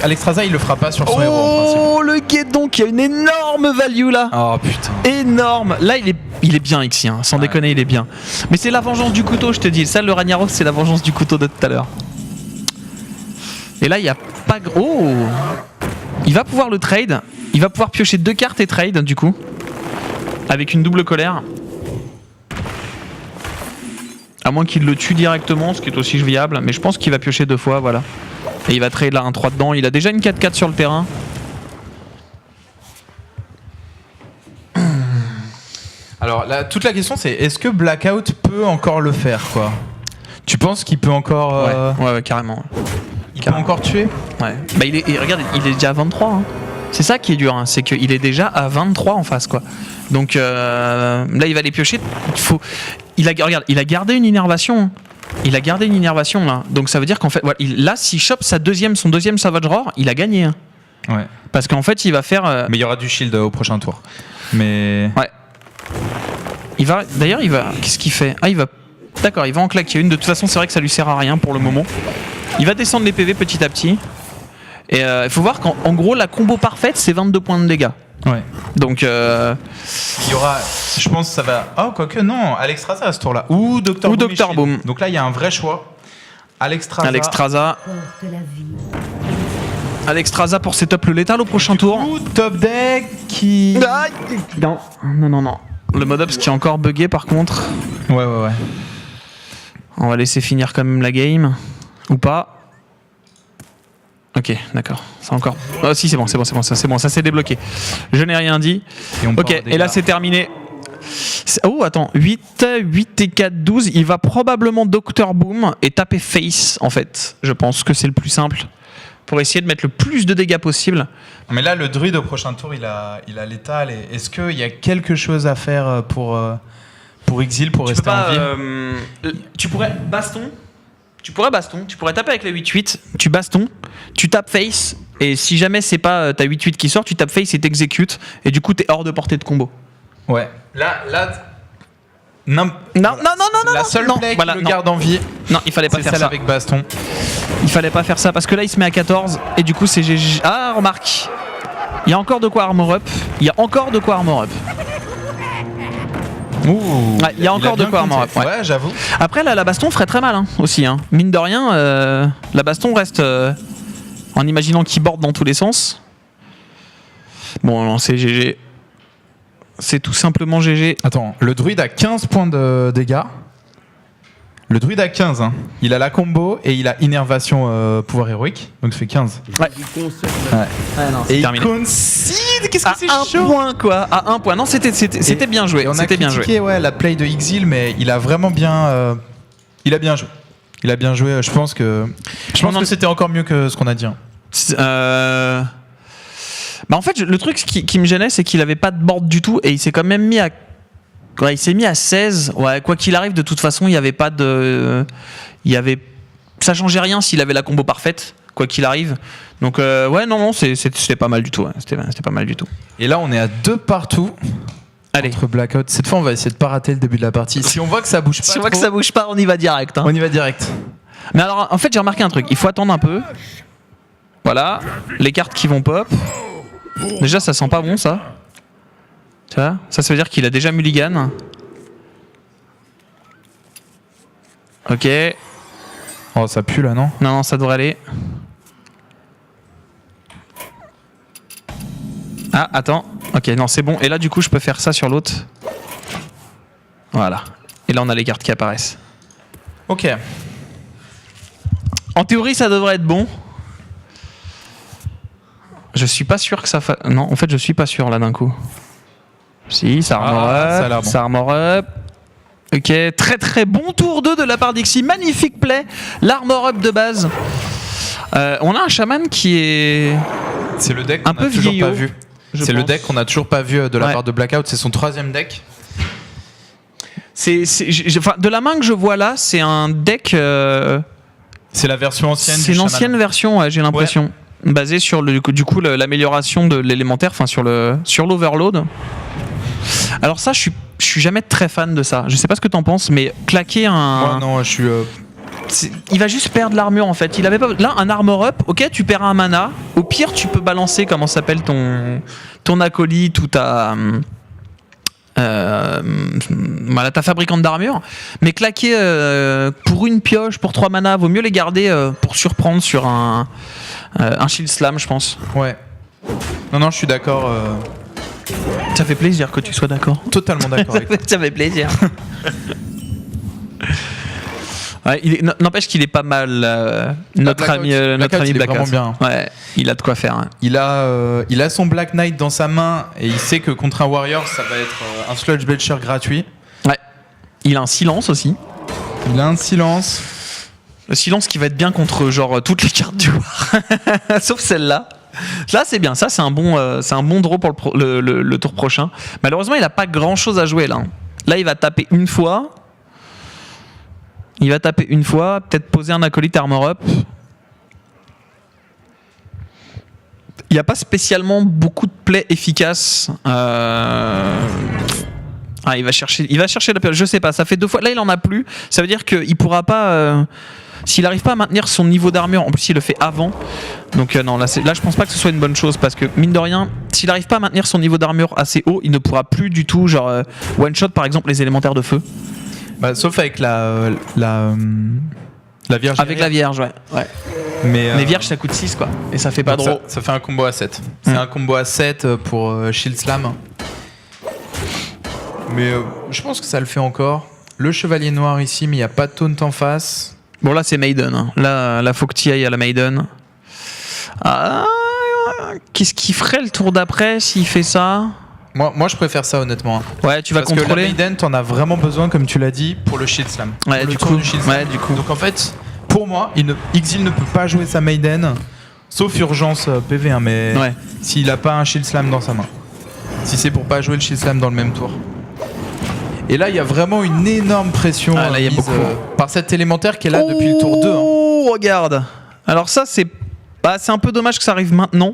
Alexstrasza il le fera pas sur son héros en principe. Oh le guédon qui a une énorme value là. Oh putain. Énorme. Là il est bien Ixi, hein. Sans déconner il est bien. Mais c'est la vengeance du couteau je te dis. Ça le Ragnaros c'est la vengeance du couteau de tout à l'heure. Et là il y a pas gros. Il va pouvoir le trade. Il va pouvoir piocher 2 cartes et trade du coup. Avec une double colère. À moins qu'il le tue directement, ce qui est aussi viable. Mais je pense qu'il va piocher 2 fois, voilà. Et il va trade la 1-3 dedans. Il a déjà une 4-4 sur le terrain. Alors là, toute la question c'est est-ce que Blackout peut encore le faire quoi? Tu penses qu'il peut encore... Ouais, carrément. Il peut encore tuer? Ouais. Bah regarde, il est déjà à 23. Hein. C'est ça qui est dur, hein. C'est qu'il est déjà à 23 en face quoi. Donc là il va les piocher. Il a gardé une innervation. Hein. Il a gardé une innervation là. Donc ça veut dire qu'en fait, voilà, là s'il chope son deuxième Savage Roar, il a gagné. Hein. Ouais. Parce qu'en fait il va faire. Mais il y aura du shield au prochain tour. Mais. Ouais. D'ailleurs il va. Qu'est-ce qu'il fait? Ah il va. D'accord, il va en claquer une. De toute façon c'est vrai que ça lui sert à rien pour le moment. Il va descendre les PV petit à petit. Et il faut voir qu'en gros la combo parfaite c'est 22 points de dégâts. Ouais. Donc il y aura, je pense que ça va. Oh quoique non, Alexstrasza à ce tour-là ou Dr Boom. Donc là il y a un vrai choix. Alexstrasza pour setup le létal au prochain tour. Ou top deck qui. Non. Le modops qui est encore bugué par contre. Ouais. On va laisser finir quand même la game ou pas. Ok, d'accord. C'est encore. Oh si, c'est bon, ça s'est débloqué. Je n'ai rien dit. Ok, et là c'est terminé. Oh, attends, 8 et 4, 12. Il va probablement Dr Boom et taper Face, en fait. Je pense que c'est le plus simple. Pour essayer de mettre le plus de dégâts possible. Mais là, le druide au prochain tour, il a létal. Est-ce qu'il y a quelque chose à faire pour Exil, pour rester en vie? Tu pourrais baston. Tu pourrais taper avec la 8-8, tu baston, tu tapes face, et si jamais c'est pas ta 8-8 qui sort, tu tapes face et t'exécutes, et du coup t'es hors de portée de combo. Ouais. Là. Non. La seule play qui le garde en vie. Non, il fallait pas faire ça. Avec baston. Il fallait pas faire ça, parce que là il se met à 14, et du coup c'est GG. Ah, remarque. Il y a encore de quoi armor up. Ouh, il y a encore de quoi armor up. Ouais, j'avoue. Après là, la baston ferait très mal hein, aussi. Hein. Mine de rien, la baston reste en imaginant qu'il borde dans tous les sens. Bon, non, c'est GG. C'est tout simplement GG. Attends, le druide a 15 points de dégâts. Le druide a 15. Hein. Il a la combo et il a innervation pouvoir héroïque. Donc ça fait 15. Ouais. Et terminé. Il concede. Qu'est-ce que c'est chaud. À 1 point quoi. À 1 point. Non, c'était bien joué. Et on a critiqué la play de Exil, mais il a vraiment bien. Il a bien joué. Je pense que c'était encore mieux que ce qu'on a dit. Hein. Bah en fait, le truc qui me gênait, c'est qu'il avait pas de board du tout et il s'est quand même mis à. Ouais, il s'est mis à 16. Ouais, quoi qu'il arrive, de toute façon, il y avait pas de. Ça changeait rien s'il avait la combo parfaite, quoi qu'il arrive. Donc, ouais, non, c'était pas mal du tout. Ouais. C'était pas mal du tout. Et là, on est à 2 partout. Allez. Entre Blackout. Cette fois, on va essayer de pas rater le début de la partie. Si on voit que ça bouge pas, Si on voit que ça bouge pas, on y va direct. Hein. On y va direct. Mais alors, en fait, j'ai remarqué un truc. Il faut attendre un peu. Voilà, les cartes qui vont pop. Déjà, ça sent pas bon, ça. Tu vois, ça veut dire qu'il a déjà mulligan. Ok. Oh, ça pue là, non? Non, ça devrait aller. Ah, attends. Ok, non, c'est bon. Et là, du coup, je peux faire ça sur l'autre. Voilà. Et là, on a les cartes qui apparaissent. Ok. En théorie, ça devrait être bon. Je suis pas sûr que ça fasse... Non, en fait, je suis pas sûr, là, d'un coup. Si, ça armor up. Ça, bon. Ça armor up. Ok, très très bon tour 2 de la part d'Ixi. Magnifique play. L'armor up de base. On a un chaman qui est... C'est le deck un qu'on peu a toujours vieillot, pas vu. C'est le deck qu'on n'a toujours pas vu de la part de Blackout. C'est son 3e deck. Enfin, de la main que je vois là, c'est un deck... C'est la version ancienne. C'est une ancienne version, ouais, j'ai l'impression. Ouais. Basée sur l'amélioration de l'élémentaire, enfin sur l'overload. Alors ça, je suis jamais très fan de ça. Je sais pas ce que t'en penses, mais claquer un... Moi non, je suis... Il va juste perdre l'armure en fait. Il avait pas... Là, un armor up, ok, tu perds un mana. Au pire, tu peux balancer, comment s'appelle, ton acolyte ou ta fabricante d'armure. Mais claquer pour une pioche, pour 3 mana, vaut mieux les garder pour surprendre sur un shield slam, je pense. Ouais. Non, je suis d'accord. Ça fait plaisir que tu sois d'accord. Totalement d'accord avec toi. Ça fait plaisir. Ouais, n'empêche qu'il est pas mal, notre ami Blackout. Il est Blackout. vraiment bien. Ouais, il a de quoi faire. Hein. Il a son Black Knight dans sa main et il sait que contre un Warrior, ça va être un Sludge Belcher gratuit. Ouais. Il a un silence aussi. Il a un silence. Le silence qui va être bien contre genre toutes les cartes du War. Sauf celle-là. Là, c'est bien. Ça, c'est un bon draw pour le tour prochain. Malheureusement, il n'a pas grand-chose à jouer là. Là, il va taper une fois. Peut-être poser un acolyte armor up. Il n'y a pas spécialement beaucoup de plays efficaces. Il va chercher la période. Je sais pas, ça fait 2 fois. Là, il en a plus. Ça veut dire qu'il pourra pas. S'il n'arrive pas à maintenir son niveau d'armure, en plus il le fait avant. Donc non, là je pense pas que ce soit une bonne chose parce que mine de rien, s'il n'arrive pas à maintenir son niveau d'armure assez haut, il ne pourra plus du tout genre one shot par exemple les élémentaires de feu. Bah, sauf avec la Vierge. Avec la Vierge, ouais. Mais Vierge ça coûte 6 quoi. Et ça fait pas drôle. Ça fait un combo à 7. C'est un combo à 7 pour Shield Slam. Mais je pense que ça le fait encore. Le chevalier noir ici, mais il n'y a pas de taunt en face. Bon là c'est Maiden. Hein. Là faut que tu y ailles à la Maiden. Qu'est-ce qu'il ferait le tour d'après s'il fait ça? Moi je préfère ça honnêtement. Ouais, tu vas parce contrôler. Parce que la Maiden, t'en as vraiment besoin comme tu l'as dit pour le Shield Slam. Ouais, du coup. Donc en fait, pour moi, Exil ne peut pas jouer sa Maiden sauf urgence PV, hein, mais s'il a pas un Shield Slam dans sa main. Si c'est pour pas jouer le Shield Slam dans le même tour. Et là, il y a vraiment une énorme pression là, y a beaucoup. Par cet élémentaire qui est là depuis le tour 2. Oh, regarde. Alors ça, c'est un peu dommage que ça arrive maintenant.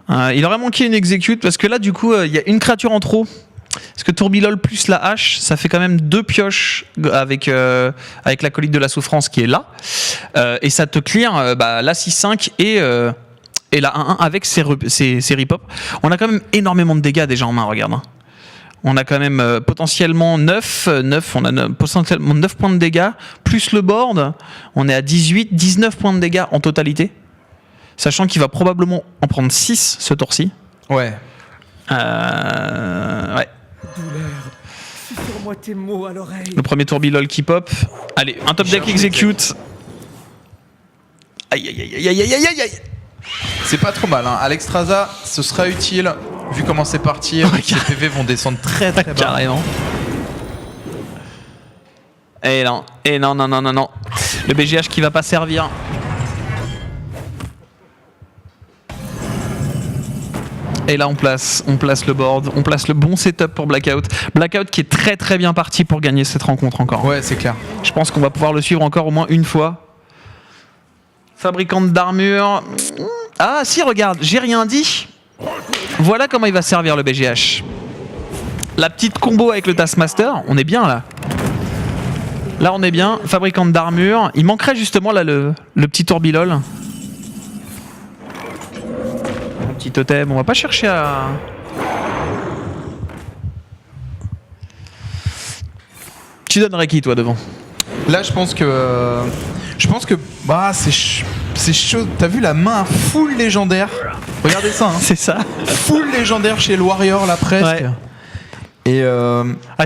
Il aurait manqué une execute parce que là, du coup, il y a une créature en trop. Parce que Tourbilol plus la hache, ça fait quand même 2 pioches avec l'acolyte de la souffrance qui est là. Et ça te clear la 6-5 et la 1-1 avec ses rip-hop. On a quand même énormément de dégâts déjà en main, regarde. On a quand même potentiellement 9 points de dégâts, plus le board, on est à 19 points de dégâts en totalité. Sachant qu'il va probablement en prendre 6 ce tour-ci. Ouais. Ouais. Susurre-moi tes mots à l'oreille. Le premier Tourbilol qui pop. Allez, un top deck execute. Aïe aïe aïe aïe aïe aïe aïe. C'est pas trop mal, hein. À l'Extrasa, ce sera utile. Vu comment c'est parti, les PV vont descendre très bas. Carrément. Et non. Le BGH qui va pas servir. Et là on place le board, on place le bon setup pour Blackout. Blackout qui est très très bien parti pour gagner cette rencontre encore. Ouais, c'est clair. Je pense qu'on va pouvoir le suivre encore au moins une fois. Fabricante d'armure. Ah si, regarde, j'ai rien dit. Voilà comment il va servir le BGH. La petite combo avec le Taskmaster, on est bien là. Là on est bien, fabricante d'armure. Il manquerait justement là le petit tourbilol. Un petit totem, on va pas chercher à... Tu donnerais qui toi devant? Là, je pense que bah c'est chaud. T'as vu la main full légendaire? Regardez ça. Hein. C'est ça. Full légendaire chez le Warrior là presque. Ouais. Et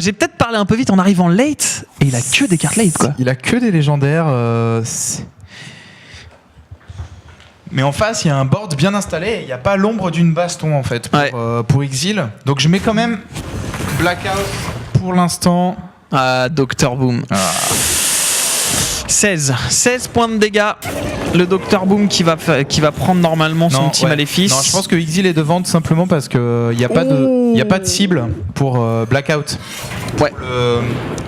j'ai peut-être parlé un peu vite. On arrive en late et il a que des cartes late quoi. Il a que des légendaires. Mais en face, il y a un board bien installé. Il n'y a pas l'ombre d'une baston en fait pour Exil. Donc je mets quand même Blackout pour l'instant. Ah, Dr Boom. 16 points de dégâts. Le Dr Boom qui va prendre normalement son petit maléfice. Non, je pense que Exil est devant tout simplement parce qu'il n'y a, pas de cible pour Blackout. Ouais.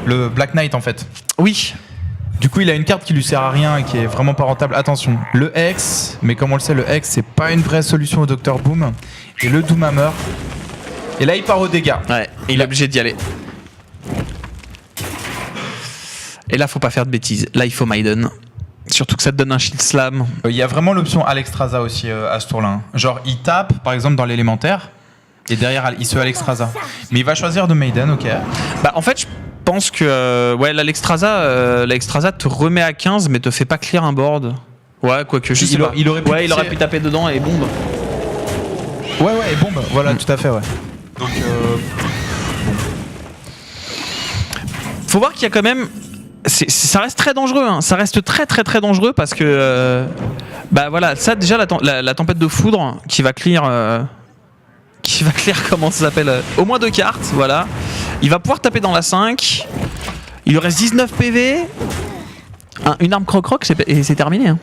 Le Black Knight en fait. Oui. Du coup, il a une carte qui lui sert à rien et qui est vraiment pas rentable. Attention, le Hex, mais comme on le sait, le Hex c'est pas une vraie solution au Dr Boom. Et le Doomhammer. Et là, il part au dégâts. Ouais, et il est obligé d'y aller. Et là, faut pas faire de bêtises. Là, il faut Maiden. Surtout que ça te donne un shield slam. Il y a vraiment l'option Alexstrasza aussi à ce tour-là. Genre, il tape, par exemple, dans l'élémentaire, et derrière, il se Alexstrasza. Mais il va choisir de Maiden, ok. Bah, en fait, je pense que l'Alexstrasza te remet à 15, mais te fait pas clear un board. Ouais, quoique, je sais pas. Il aurait pu taper dedans et bombe. Ouais, et bombe, voilà, tout à fait, ouais. Donc, faut voir qu'il y a quand même... ça reste très dangereux, hein. Ça reste très dangereux parce que bah voilà, ça déjà la tempête de foudre qui va clear comment ça s'appelle, au moins 2 cartes, voilà. Il va pouvoir taper dans la 5. Il lui reste 19 PV. Une arme croc-croc et c'est terminé. Hein.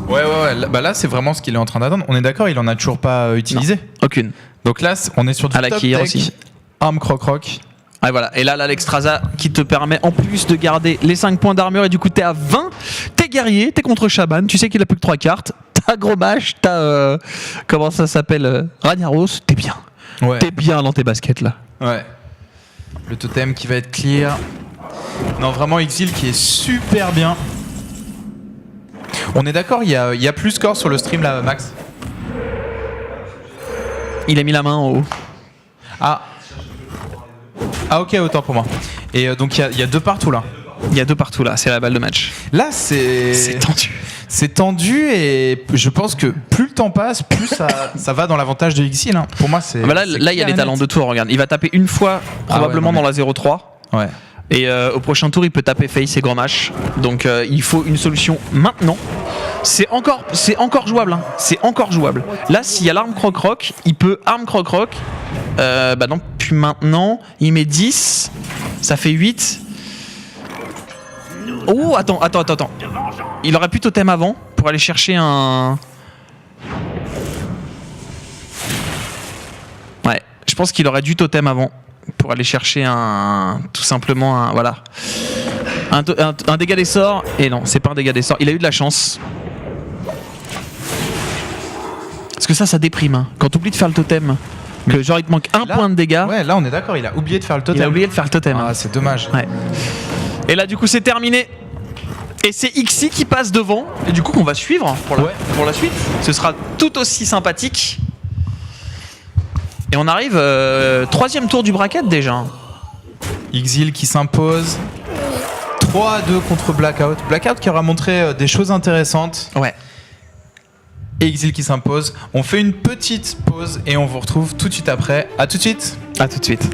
Ouais. Bah là, c'est vraiment ce qu'il est en train d'attendre. On est d'accord, il en a toujours pas utilisé. Non, aucune. Donc là, on est sur du à la top Kier deck, aussi. arme croc-croc. Et voilà. Et là, l'Alexstrasza qui te permet en plus de garder les 5 points d'armure et du coup t'es à 20. T'es guerrier, t'es contre Shaban, tu sais qu'il a plus que 3 cartes. T'as Gros Mage, t'as comment ça s'appelle, Ragnaros, t'es bien. Ouais. T'es bien dans tes baskets là. Ouais. Le totem qui va être clear. Non, vraiment Exil qui est super bien. On est d'accord, il y a plus score sur le stream là, Max. Il a mis la main en haut. Ah ok, autant pour moi. Et donc il y a 2 partout là. Il y a 2 partout là, c'est la balle de match. Là c'est tendu. C'est tendu et je pense que plus le temps passe, plus ça va dans l'avantage de Exil. Hein. Pour moi c'est... Là il y a les talents de tour, regarde. Il va taper une fois probablement dans la 0-3. Ouais. Et au prochain tour il peut taper Face et Grand Mash. Donc il faut une solution maintenant. C'est encore jouable, hein. C'est encore jouable. Là s'il y a l'arme croc-croc, il peut arme croc-croc. Bah non, puis maintenant il met 10. Ça fait 8. Oh, attends. Il aurait pu totem avant pour aller chercher un... Ouais, je pense qu'il aurait dû totem avant pour aller chercher tout simplement un... Voilà. Un dégât des sorts. Et non, c'est pas un dégât des sorts. Il a eu de la chance. Parce que ça déprime. Hein. Quand t'oublies de faire le totem, que genre il te manque un point de dégâts. Ouais, là on est d'accord, il a oublié de faire le totem. Ah, c'est dommage. Ouais. Et là du coup c'est terminé. Et c'est Ixi qui passe devant. Et du coup qu'on va suivre pour la suite. Ce sera tout aussi sympathique. Et on arrive 3e tour du bracket déjà. Exil qui s'impose. 3-2 contre Blackout. Blackout qui aura montré des choses intéressantes. Ouais. Et Exil qui s'impose. On fait une petite pause et on vous retrouve tout de suite après. À tout de suite. À tout de suite.